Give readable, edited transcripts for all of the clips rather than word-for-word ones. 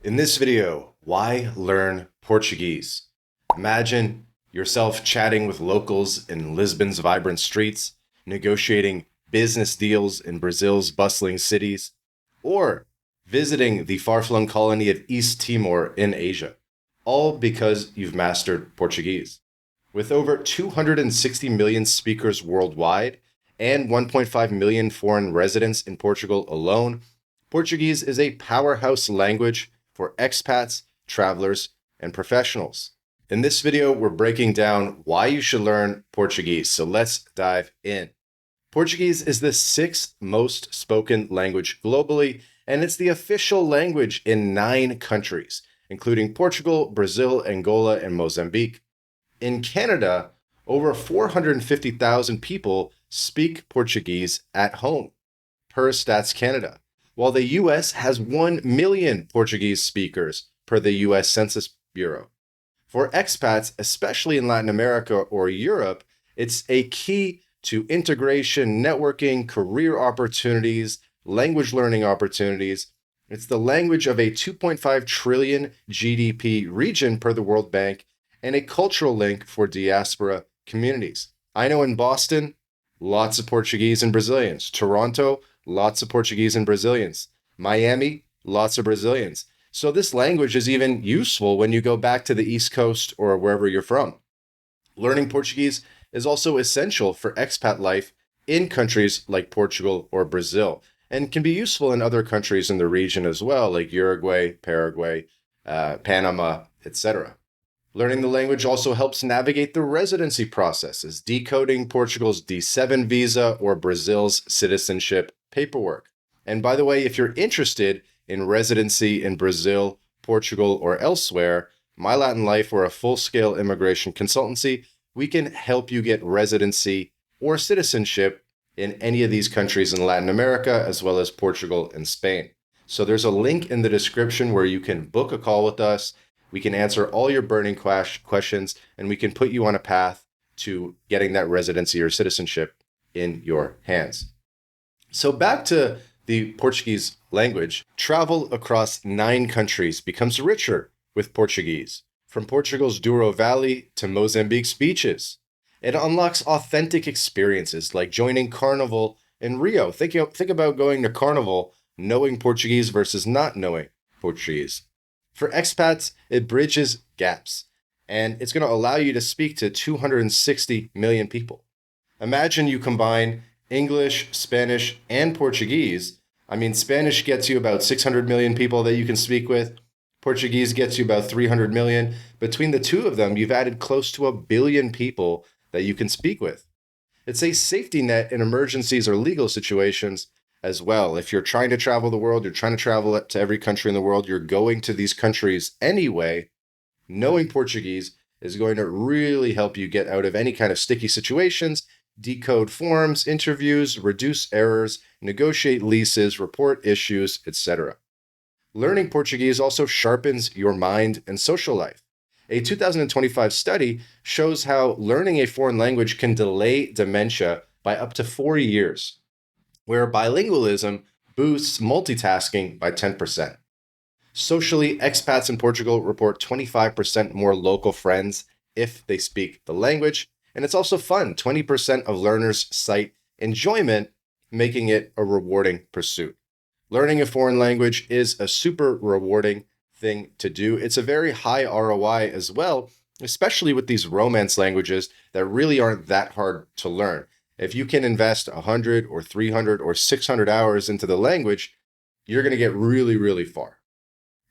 In this video, why learn Portuguese? Imagine yourself chatting with locals in Lisbon's vibrant streets, negotiating business deals in Brazil's bustling cities, or visiting the far-flung colony of East Timor in Asia, all because you've mastered Portuguese. With over 260 million speakers worldwide and 1.5 million foreign residents in Portugal alone, Portuguese is a powerhouse language for expats, travelers, and professionals. In this video, we're breaking down why you should learn Portuguese, so let's dive in. Portuguese is the sixth most spoken language globally, and it's the official language in 9 countries, including Portugal, Brazil, Angola, and Mozambique. In Canada, over 450,000 people speak Portuguese at home, per Stats Canada, while the U.S. has 1 million Portuguese speakers per the U.S. Census Bureau. For expats, especially in Latin America or Europe, it's a key to integration, networking, career opportunities, language learning opportunities. It's the language of a 2.5 trillion GDP region per the World Bank and a cultural link for diaspora communities. I know in Boston, lots of Portuguese and Brazilians. Toronto, lots of Portuguese and Brazilians. Miami, lots of Brazilians. So this language is even useful when you go back to the East Coast or wherever you're from. Learning Portuguese is also essential for expat life in countries like Portugal or Brazil, and can be useful in other countries in the region as well, like Uruguay, Paraguay, Panama, etc. Learning the language also helps navigate the residency processes, decoding Portugal's D7 visa or Brazil's citizenship paperwork. And by the way, if you're interested in residency in Brazil, Portugal, or elsewhere, MyLatinLife, or a full-scale immigration consultancy, we can help you get residency or citizenship in any of these countries in Latin America, as well as Portugal and Spain. So there's a link in the description where you can book a call with us. We can answer all your burning questions, and we can put you on a path to getting that residency or citizenship in your hands. So back to the Portuguese language, travel across 9 countries becomes richer with Portuguese, from Portugal's Douro Valley to Mozambique's beaches. It unlocks authentic experiences like joining Carnival in Rio. Think about going to Carnival knowing Portuguese versus not knowing Portuguese. For expats, it bridges gaps, and it's going to allow you to speak to 260 million people. Imagine you combine English, Spanish, and Portuguese. Spanish gets you about 600 million people that you can speak with. Portuguese gets you about 300 million. Between the two of them, you've added close to 1 billion people that you can speak with. It's a safety net in emergencies or legal situations as well. If you're trying to travel the world, you're trying to travel to every country in the world, you're going to these countries anyway, knowing Portuguese is going to really help you get out of any kind of sticky situations, decode forms, interviews, reduce errors, negotiate leases, report issues, etc. Learning Portuguese also sharpens your mind and social life. A 2025 study shows how learning a foreign language can delay dementia by up to 4 years, where bilingualism boosts multitasking by 10%. Socially, expats in Portugal report 25% more local friends if they speak the language, and it's also fun. 20% of learners cite enjoyment, making it a rewarding pursuit. Learning a foreign language is a super rewarding thing to do. It's a very high ROI as well, especially with these Romance languages that really aren't that hard to learn. If you can invest 100 or 300 or 600 hours into the language, you're going to get really, really far.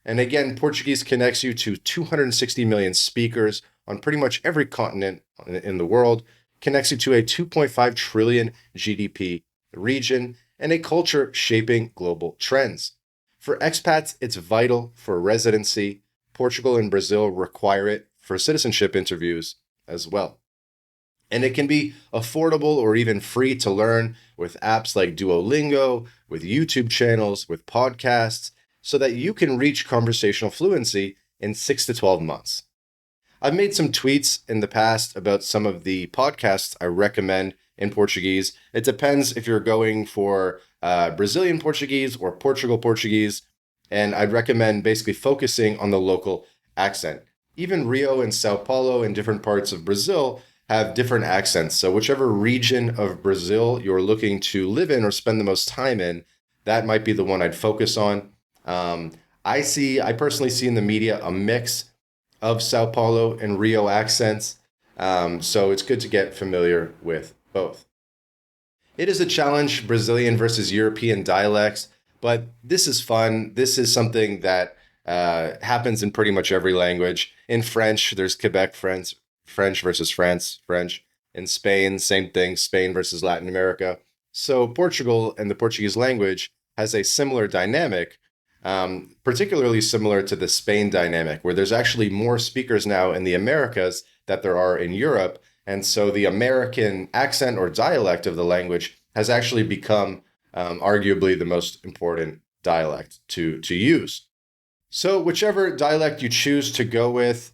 And again, Portuguese connects you to 260 million speakers on pretty much every continent in the world, connects you to a 2.5 trillion GDP region, and a culture shaping global trends. For expats, it's vital for residency. Portugal and Brazil require it for citizenship interviews as well. And it can be affordable or even free to learn with apps like Duolingo, with YouTube channels, with podcasts, so that you can reach conversational fluency in 6 to 12 months. I've made some tweets in the past about some of the podcasts I recommend in Portuguese. It depends if you're going for Brazilian Portuguese or Portugal Portuguese. And I'd recommend basically focusing on the local accent. Even Rio and Sao Paulo and different parts of Brazil have different accents. So whichever region of Brazil you're looking to live in or spend the most time in, that might be the one I'd focus on. I personally see in the media a mix of Sao Paulo and Rio accents. So it's good to get familiar with both. It is a challenge, Brazilian versus European dialects, but this is fun. This is something that happens in pretty much every language. In French, there's Quebec French, French versus France, French. In Spain, same thing, Spain versus Latin America. So Portugal and the Portuguese language has a similar dynamic, particularly similar to the Spain dynamic, where there's actually more speakers now in the Americas that there are in Europe. And so the American accent or dialect of the language has actually become arguably the most important dialect to use. So whichever dialect you choose to go with,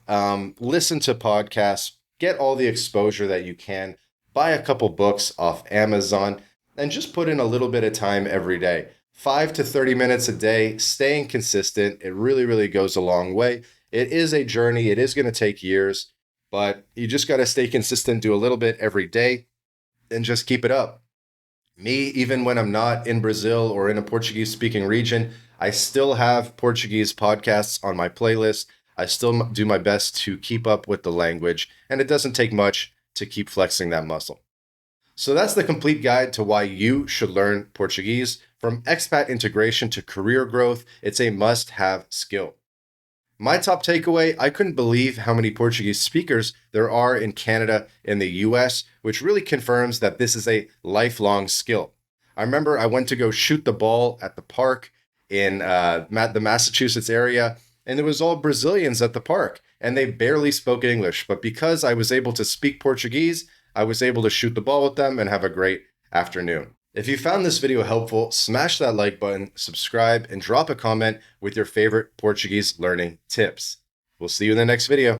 listen to podcasts, get all the exposure that you can, buy a couple books off Amazon, and just put in a little bit of time every day. 5 to 30 minutes a day, staying consistent. It really, really goes a long way. It is a journey. It is going to take years, but you just got to stay consistent, do a little bit every day, and just keep it up. Me, even when I'm not in Brazil or in a Portuguese speaking region, I still have Portuguese podcasts on my playlist. I still do my best to keep up with the language, and it doesn't take much to keep flexing that muscle. So that's the complete guide to why you should learn Portuguese. From expat integration to career growth, it's a must-have skill. My top takeaway, I couldn't believe how many Portuguese speakers there are in Canada and the US, which really confirms that this is a lifelong skill. I remember I went to go shoot the ball at the park in the Massachusetts area, and it was all Brazilians at the park, and they barely spoke English. But because I was able to speak Portuguese, I was able to shoot the ball with them and have a great afternoon. If you found this video helpful, smash that like button, subscribe, and drop a comment with your favorite Portuguese learning tips. We'll see you in the next video.